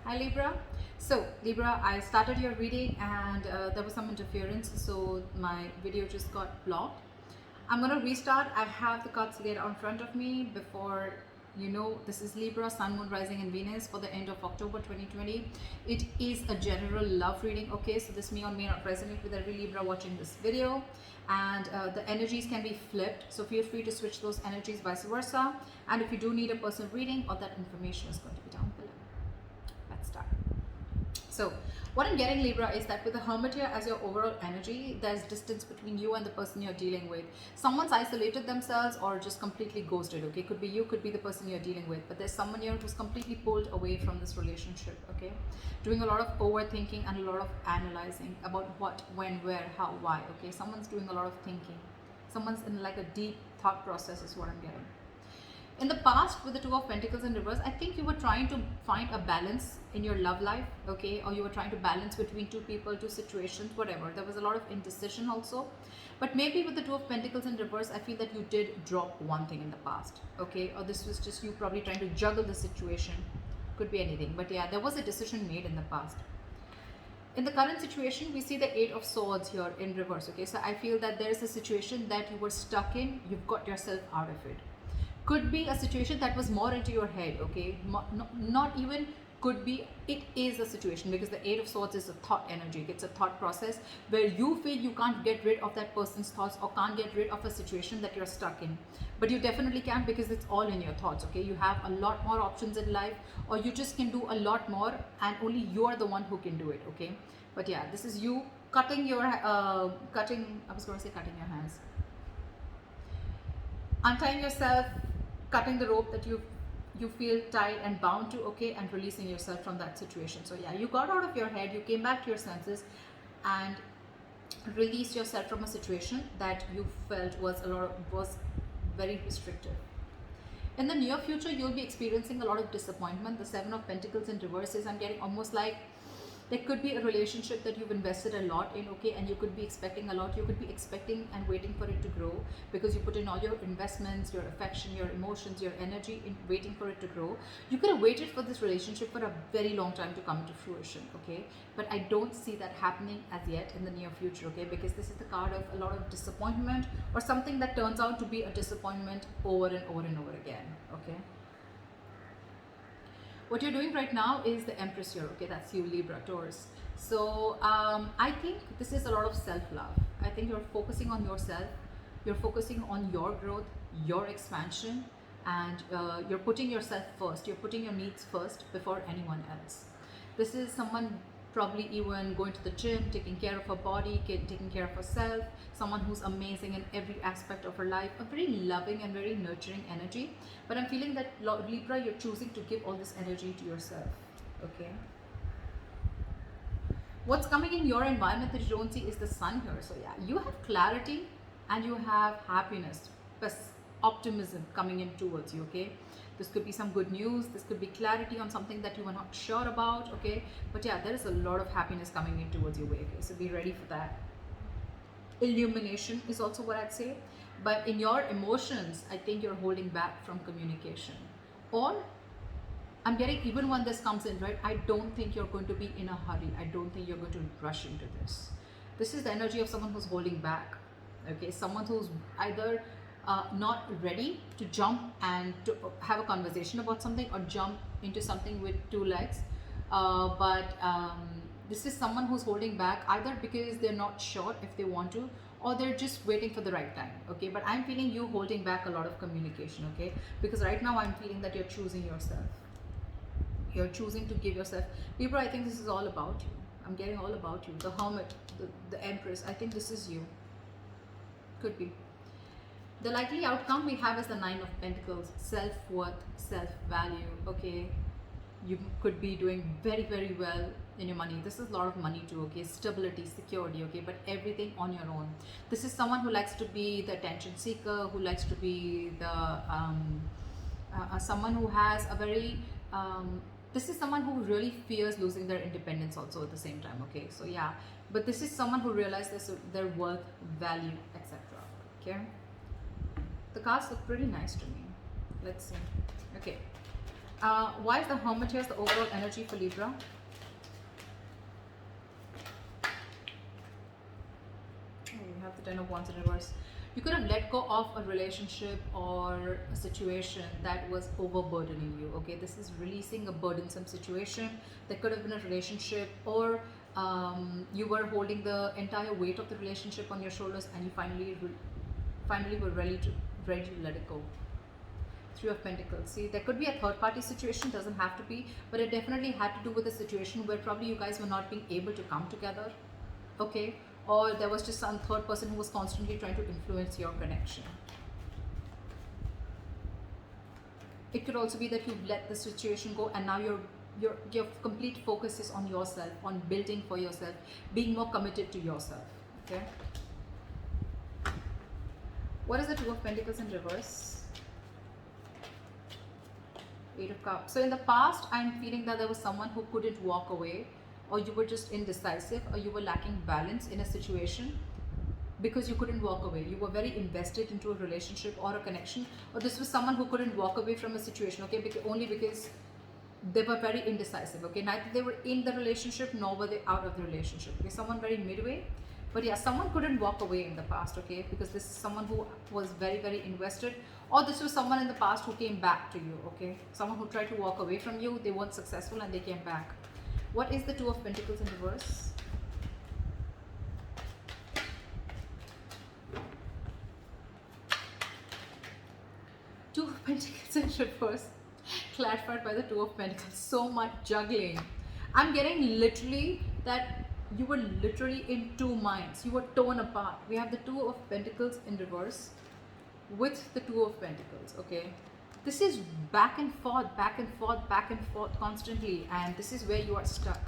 Hi Libra. So Libra, I started your reading and there was some interference, so my video just got blocked. I'm gonna restart. I have the cards laid out in front of me. Before you know, this is Libra, Sun, Moon, Rising, and Venus for the end of October 2020. It is a general love reading. Okay, so this may or may not resonate with every Libra watching this video, and the energies can be flipped. So feel free to switch those energies, vice versa. And if you do need a personal reading, all that information is going to be down below. Let's start. So what I'm getting, Libra, is that with the Hermit here as your overall energy, there's distance between you and the person you're dealing with. Someone's isolated themselves or just completely ghosted, okay? Could be you, could be the person you're dealing with, but there's someone here who's completely pulled away from this relationship, okay? Doing a lot of overthinking and a lot of analyzing about what, when, where, how, why, okay? Someone's doing a lot of thinking. Someone's in like a deep thought process is what I'm getting. In the past, with the Two of Pentacles in reverse, I think you were trying to find a balance in your love life, okay? Or you were trying to balance between two people, two situations, whatever. There was a lot of indecision also. But maybe with the Two of Pentacles in reverse, I feel that you did drop one thing in the past, okay? Or this was just you probably trying to juggle the situation. Could be anything. But yeah, there was a decision made in the past. In the current situation, we see the Eight of Swords here in reverse, okay? So I feel that there is a situation that you were stuck in. You've got yourself out of it. Could be a situation that was more into your head, okay? Not even could be, it is a situation, because the Eight of Swords is a thought energy. It's a thought process where you feel you can't get rid of that person's thoughts or can't get rid of a situation that you're stuck in. But you definitely can, because it's all in your thoughts, okay? You have a lot more options in life, or you just can do a lot more, and only you're the one who can do it, okay? But yeah, this is you cutting your, I was going to say cutting your hands. Untying yourself, cutting the rope that you feel tied and bound to, okay, and releasing yourself from that situation. So yeah, you got out of your head, you came back to your senses and released yourself from a situation that you felt was very restrictive. In the near future, you'll be experiencing a lot of disappointment. The Seven of Pentacles in reverse is, I'm getting almost like there could be a relationship that you've invested a lot in, okay, and you could be expecting a lot. You could be expecting and waiting for it to grow, because you put in all your investments, your affection, your emotions, your energy in waiting for it to grow. You could have waited for this relationship for a very long time to come to fruition, okay? But I don't see that happening as yet in the near future, okay? Because this is the card of a lot of disappointment, or something that turns out to be a disappointment over and over and over again, okay? What you're doing right now is the Empress here, okay? That's you, Libra, Taurus. So I think this is a lot of self-love. I think you're focusing on yourself. You're focusing on your growth, your expansion, and you're putting yourself first. You're putting your needs first before anyone else. This is someone probably even going to the gym, taking care of her body, taking care of herself, someone who's amazing in every aspect of her life, a very loving and very nurturing energy. But I'm feeling that Libra, you're choosing to give all this energy to yourself, okay? What's coming in your environment that you don't see is the Sun here. So yeah, you have clarity and you have happiness, optimism coming in towards you, okay? This could be some good news. This could be clarity on something that you were not sure about, okay? But yeah, there is a lot of happiness coming in towards your way, okay? So be ready for that. Illumination is also what I'd say. But in your emotions, I think you're holding back from communication. Or I'm getting, even when this comes in, right, I don't think you're going to be in a hurry. I don't think you're going to rush into this. This is the energy of someone who's holding back, okay? Someone who's either not ready to jump and to have a conversation about something, or jump into something with two legs. This is someone who's holding back, either because they're not sure if they want to, or they're just waiting for the right time, okay? But I'm feeling you holding back a lot of communication, okay? Because right now I'm feeling that you're choosing yourself. You're choosing to give yourself. Libra, I think this is all about you. I'm getting all about you. The Hermit, the Empress, I think this is you. Could be. The likely outcome we have is the Nine of Pentacles, self-worth, self-value, okay? You could be doing very, very well in your money. This is a lot of money too, okay? Stability, security, okay? But everything on your own. This is someone who likes to be the attention seeker, who likes to be the, someone who has a very, this is someone who really fears losing their independence also at the same time, okay? So yeah, but this is someone who realizes their worth, value, etc. Okay? The cards look pretty nice to me. Let's see. Okay. Why is the Hermit here the overall energy for Libra? Oh, you have the Ten of Wands in reverse. You could have let go of a relationship or a situation that was overburdening you. Okay, this is releasing a burdensome situation. There could have been a relationship, or you were holding the entire weight of the relationship on your shoulders, and you finally were ready to let it go. Three of Pentacles. See, there could be a third party situation, doesn't have to be, but it definitely had to do with a situation where probably you guys were not being able to come together. Okay, or there was just some third person who was constantly trying to influence your connection. It could also be that you've let the situation go, and now your complete focus is on yourself, on building for yourself, being more committed to yourself. Okay, what is the Two of Pentacles in reverse? Eight of Cups. So in the past, I'm feeling that there was someone who couldn't walk away, or you were just indecisive, or you were lacking balance in a situation because you couldn't walk away. You were very invested into a relationship or a connection, or this was someone who couldn't walk away from a situation, okay, only because they were very indecisive. Okay, neither they were in the relationship nor were they out of the relationship. Okay, someone very midway. But yeah, someone couldn't walk away in the past, okay, because this is someone who was very invested, or this was someone in the past who came back to you. Okay, someone who tried to walk away from you, they weren't successful and they came back. What is the Two of Pentacles in reverse? Two of Pentacles in reverse, clarified by the Two of Pentacles. So much juggling. I'm getting literally that you were literally in two minds. You were torn apart. We have the Two of Pentacles in reverse with the Two of Pentacles. Okay, this is back and forth constantly, and this is where you are stuck.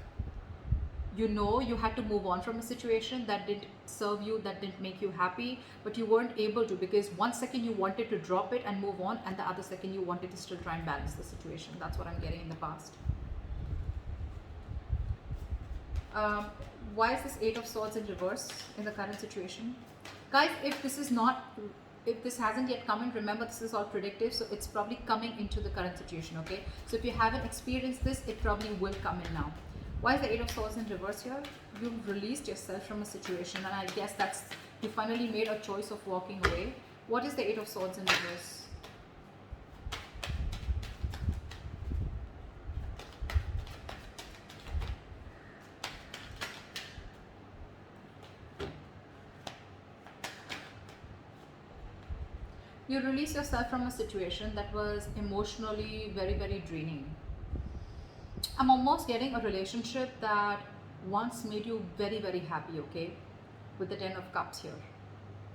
You know, you had to move on from a situation that didn't serve you, that didn't make you happy, but you weren't able to, because one second you wanted to drop it and move on, and the other second you wanted to still try and balance the situation. That's what I'm getting in the past. Why is this Eight of Swords in reverse in the current situation? Guys, if this hasn't yet come in, remember this is all predictive, so it's probably coming into the current situation. Okay, so if you haven't experienced this, it probably will come in now. Why is the Eight of Swords in reverse here? You've released yourself from a situation, and I guess that's, you finally made a choice of walking away. What is the Eight of Swords in reverse? You release yourself from a situation that was emotionally very draining. I'm almost getting a relationship that once made you very happy, okay, with the Ten of Cups here,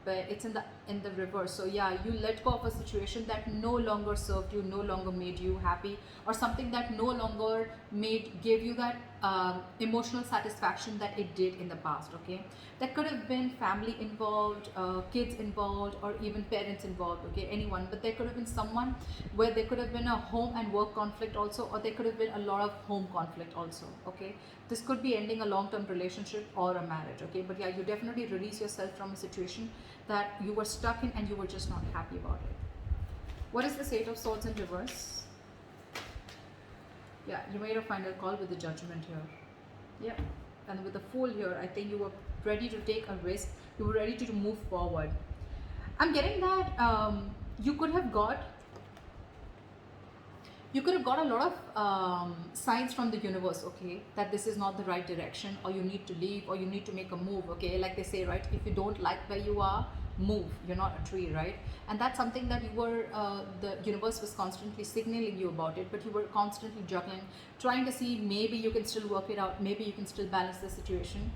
but it's in the reverse. So yeah, you let go of a situation that no longer served you, no longer made you happy, or something that no longer gave you that emotional satisfaction that it did in the past. Okay, that could have been family involved, kids involved, or even parents involved. Okay, anyone, but there could have been someone where there could have been a home and work conflict also, or there could have been a lot of home conflict also. Okay, this could be ending a long-term relationship or a marriage. Okay, but yeah, you definitely release yourself from a situation that you were stuck in and you were just not happy about it. What is this Eight of Swords in reverse? Yeah, you made a final call with the Judgment here. Yeah, and with the Fool here, I think you were ready to take a risk. You were ready to move forward. I'm getting that you could have got a lot of signs from the universe, okay, that this is not the right direction, or you need to leave, or you need to make a move. Okay, like they say, right, if you don't like where you are, move. You're not a tree, right? And that's something that you were the universe was constantly signaling you about it, but you were constantly juggling, trying to see maybe you can still work it out, maybe you can still balance the situation.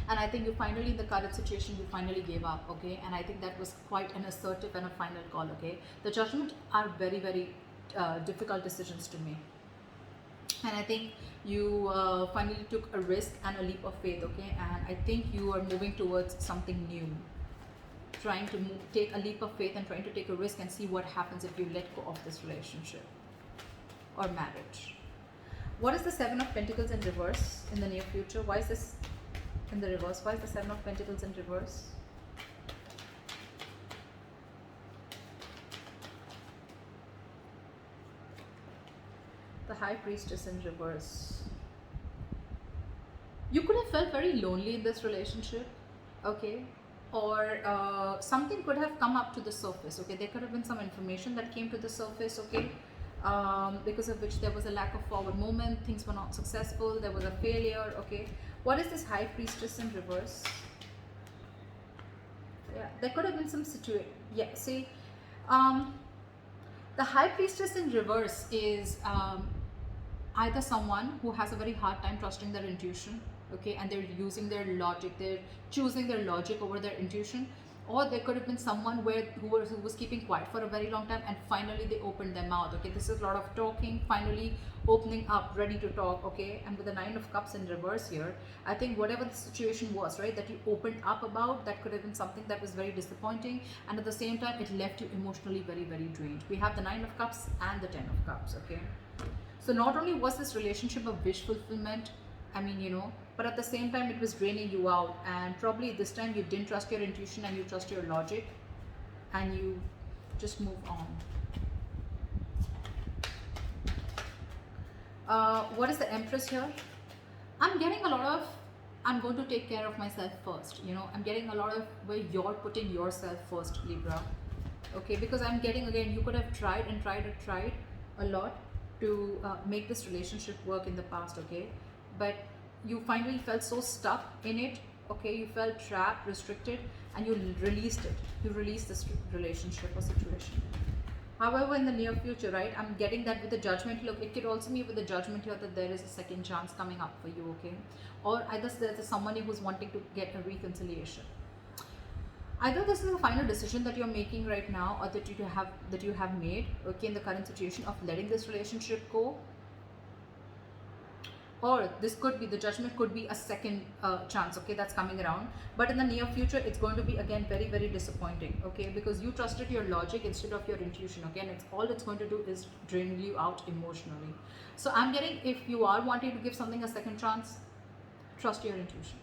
And I think you finally, in the current situation, you finally gave up. Okay, and I think that was quite an assertive and a final call. Okay, the Judgment are very difficult decisions to make, and I think you finally took a risk and a leap of faith. Okay, and I think you are moving towards something new, trying to take a leap of faith and trying to take a risk and see what happens if you let go of this relationship or marriage. What is the Seven of Pentacles in reverse in the near future? Why is this in the reverse? Why is the Seven of Pentacles in reverse? High Priestess in reverse. You could have felt very lonely in this relationship, okay? Or something could have come up to the surface, okay? There could have been some information that came to the surface, okay? Because of which there was a lack of forward movement, things were not successful, there was a failure, okay? What is this High Priestess in reverse? Yeah, there could have been some situation. Yeah, see, um, the High Priestess in reverse is either someone who has a very hard time trusting their intuition, okay, and they're using their logic, they're choosing their logic over their intuition, or there could have been someone who was keeping quiet for a very long time and finally they opened their mouth, okay. This is a lot of talking, finally opening up, ready to talk, okay. And with the Nine of Cups in reverse here, I think whatever the situation was, right, that you opened up about, that could have been something that was very disappointing, and at the same time it left you emotionally very, very drained. We have the Nine of Cups and the Ten of Cups, okay. So not only was this relationship a wish fulfillment, I mean, you know, but at the same time it was draining you out, and probably this time you didn't trust your intuition and you trust your logic and you just move on. What is the Empress here? I'm getting a lot of, I'm going to take care of myself first, you know. I'm getting a lot of where you're putting yourself first, Libra, okay. Because I'm getting, again, you could have tried and tried and tried a lot to make this relationship work in the past, okay, but you finally felt so stuck in it, okay. You felt trapped, restricted, and you released it. You released this relationship or situation. However, in the near future, right, I'm getting that with the Judgment. Look, it could also be with the Judgment here that there is a second chance coming up for you, okay, or either there's someone who's wanting to get a reconciliation. Either this is a final decision that you're making right now, or that you have made, okay, in the current situation of letting this relationship go, or this could be, the Judgment could be a second chance, okay, that's coming around. But in the near future it's going to be again very, very disappointing, okay, because you trusted your logic instead of your intuition, okay, and all it's going to do is drain you out emotionally. So I'm getting, if you are wanting to give something a second chance, trust your intuition.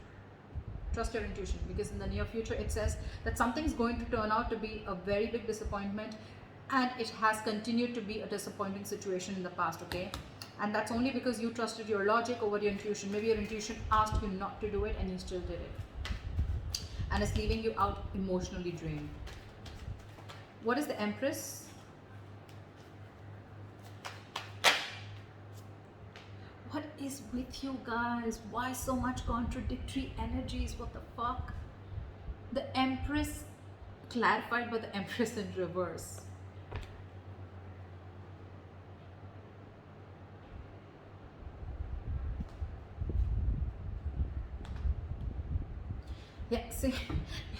Trust your intuition, because in the near future it says that something is going to turn out to be a very big disappointment, and it has continued to be a disappointing situation in the past, okay. And that's only because you trusted your logic over your intuition. Maybe your intuition asked you not to do it and you still did it, and it's leaving you out emotionally drained. What is the Empress? What is with you guys? Why so much contradictory energies? What the fuck? The Empress clarified by the Empress in reverse. Yeah, see, you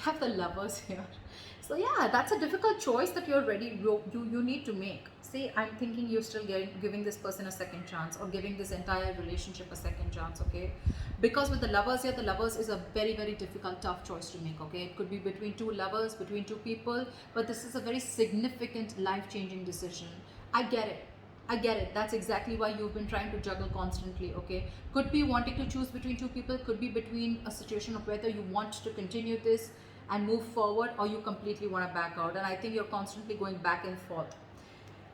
have the Lovers here. So yeah, that's a difficult choice that you need to make. See, I'm thinking you're still giving this person a second chance, or giving this entire relationship a second chance, okay? Because with the Lovers here, the Lovers is a very, very difficult, tough choice to make, okay? It could be between two lovers, between two people, but this is a very significant, life-changing decision. I get it. I get it. That's exactly why you've been trying to juggle constantly, okay? Could be wanting to choose between two people, could be between a situation of whether you want to continue this and move forward, or you completely want to back out. And I think you're constantly going back and forth.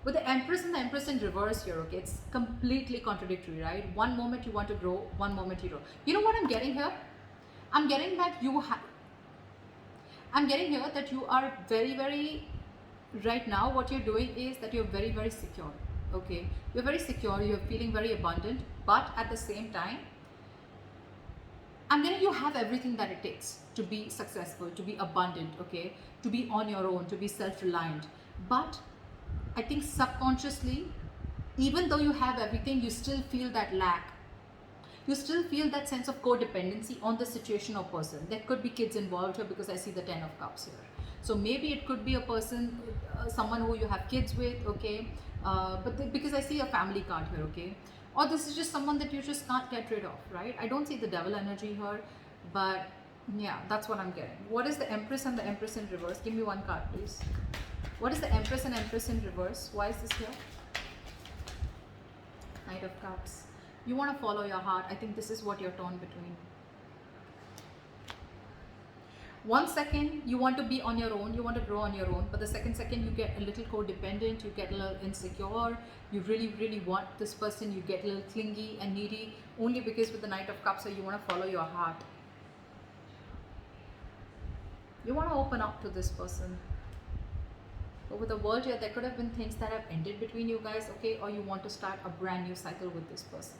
With the Empress and the Empress in reverse here, okay, it's completely contradictory, right? One moment you want to grow, one moment you don't. You know what I'm getting here? I'm getting that I'm getting here that you are very, very, right now what you're doing is that you're very, very secure. Okay, you're very secure, you're feeling very abundant, but at the same time, I'm getting you have everything that it takes to be successful, to be abundant, okay, to be on your own, to be self-reliant. But I think subconsciously, even though you have everything, you still feel that lack. You still feel that sense of codependency on the situation or person. There could be kids involved here, because I see the Ten of Cups here. So maybe it could be a person, someone who you have kids with, okay, because I see a family card here, okay, or this is just someone that you just can't get rid of, right? I don't see the Devil energy here, but yeah, that's what I'm getting. What is the Empress and the Empress in reverse? Give me one card, please. What is the Empress and Empress in reverse? Why is this here? Knight of Cups. You want to follow your heart. I think this is what you're torn between. One second you want to be on your own, you want to grow on your own, but the second you get a little codependent, you get a little insecure, you really want this person, you get a little clingy and needy, only because with the Knight of Cups, so you want to follow your heart. You want to open up to this person. But with the World here, there could have been things that have ended between you guys, okay? Or you want to start a brand new cycle with this person.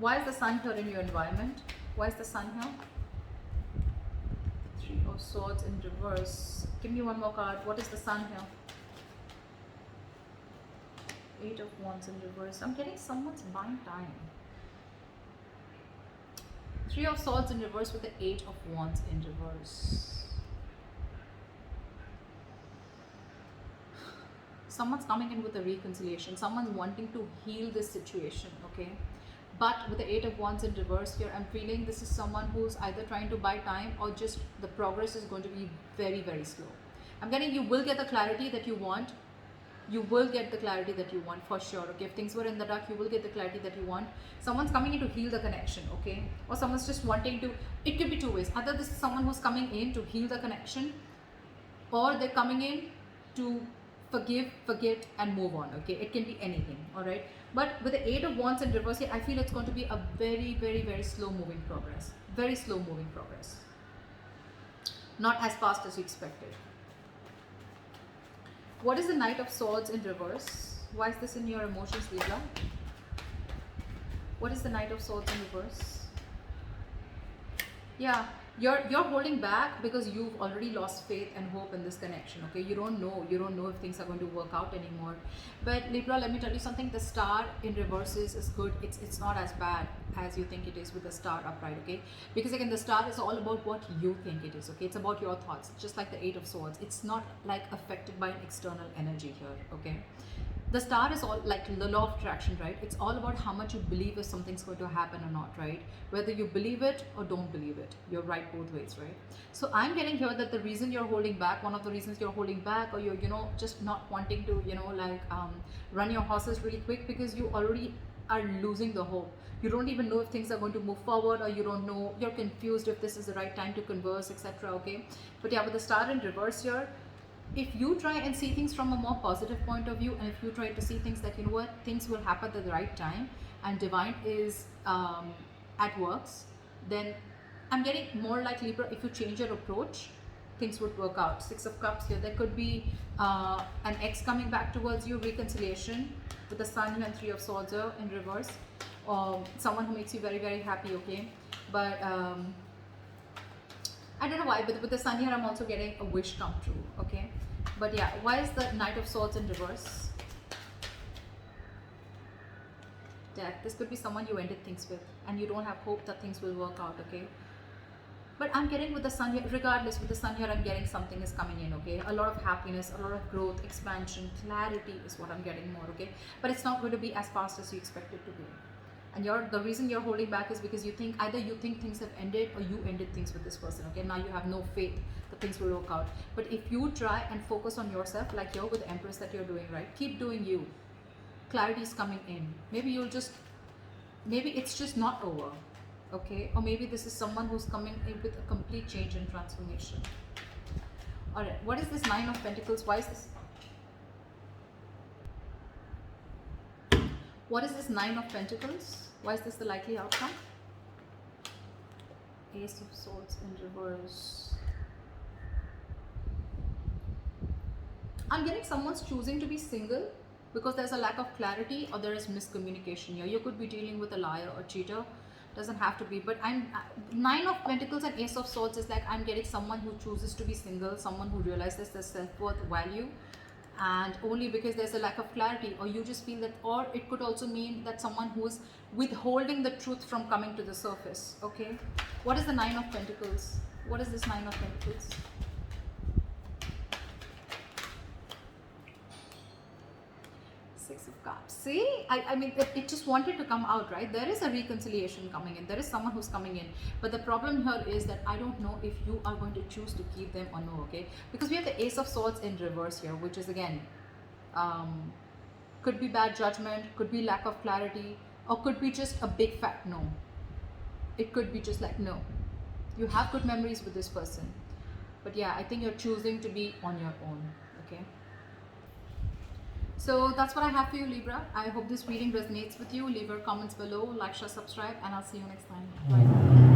Why is the Sun here in your environment? Why is the Sun here? Three of Swords in reverse. Give me one more card. What is the Sun here? Eight of Wands in reverse. I'm getting someone's buying time. Three of Swords in reverse with the Eight of Wands in reverse. Someone's coming in with a reconciliation. Someone's wanting to heal this situation, okay? But with the Eight of Wands in reverse here, I'm feeling this is someone who's either trying to buy time or just the progress is going to be very slow. I'm getting you will get the clarity that you want. You will get the clarity that you want for sure, okay? If things were in the dark, you will get the clarity that you want. Someone's coming in to heal the connection, okay? Or someone's just wanting to, it could be two ways. Either this is someone who's coming in to heal the connection, or they're coming in to forgive, forget and move on, okay? It can be anything, all right? But with the Eight of Wands in reverse here, I feel it's going to be a very slow moving progress. Very slow moving progress. Not as fast as you expected. What is the Knight of Swords in reverse? Why is this in your emotions, Libra? What is the Knight of Swords in reverse? Yeah, you're holding back because you've already lost faith and hope in this connection, okay? You don't know if things are going to work out anymore. But Libra, let me tell you something. The Star in reverses is good. It's not as bad as you think it is with the Star upright, okay? Because again, the Star is all about what you think it is, okay? It's about your thoughts, just like the Eight of Swords. It's not like affected by an external energy here, okay? The Star is all like the law of attraction, right? It's all about how much you believe if something's going to happen or not, right? Whether you believe it or don't believe it, you're right both ways, right? So I'm getting here that the reason you're holding back, one of the reasons you're holding back, or you're, just not wanting to, run your horses really quick, because you already are losing the hope. You don't even know if things are going to move forward, or you don't know, you're confused if this is the right time to converse, etc. Okay, but yeah, with the Star in reverse here, if you try and see things from a more positive point of view, and if you try to see things that, things will happen at the right time and divine is at works, then I'm getting more like Libra, if you change your approach, things would work out. Six of Cups here, there could be an ex coming back towards you, reconciliation with the Sun here and Three of Swords here in reverse, or someone who makes you very happy, okay? But I don't know why, but with the Sun here, I'm also getting a wish come true, okay? But yeah, why is the Knight of Swords in reverse? Death. This could be someone you ended things with, and you don't have hope that things will work out, okay? But I'm getting with the Sun here, regardless, with the Sun here, I'm getting something is coming in, okay? A lot of happiness, a lot of growth, expansion, clarity is what I'm getting more, okay? But it's not going to be as fast as you expect it to be. And the reason you're holding back is because you think things have ended, or you ended things with this person, okay? Now you have no faith that things will work out. But if you try and focus on yourself, like you're with the Empress that you're doing, right? Keep doing you. Clarity is coming in. Maybe it's just not over, okay? Or maybe this is someone who's coming in with a complete change and transformation. All right, what is this Nine of Pentacles? Why is this? What is this Nine of Pentacles? Why is this the likely outcome? Ace of Swords in reverse. I'm getting someone's choosing to be single because there's a lack of clarity, or there is miscommunication here. You could be dealing with a liar or cheater. Doesn't have to be, but Nine of Pentacles and Ace of Swords is like I'm getting someone who chooses to be single, someone who realizes their self-worth, value, and only because there's a lack of clarity, or you just feel that, or it could also mean that someone who is withholding the truth from coming to the surface, okay? What is the Nine of Pentacles? What is this Nine of Pentacles? Six of Cups. See, I mean, it just wanted to come out, right? There is a reconciliation coming in. There is someone who's coming in. But the problem here is that I don't know if you are going to choose to keep them or no, okay? Because we have the Ace of Swords in reverse here, which is again, could be bad judgment, could be lack of clarity, or could be just a big fat no. It could be just like no. You have good memories with this person, but yeah, I think you're choosing to be on your own. Okay, so that's what I have for you, Libra. I hope this reading resonates with you. Leave your comments below, like, share, subscribe, and I'll see you next time. Bye.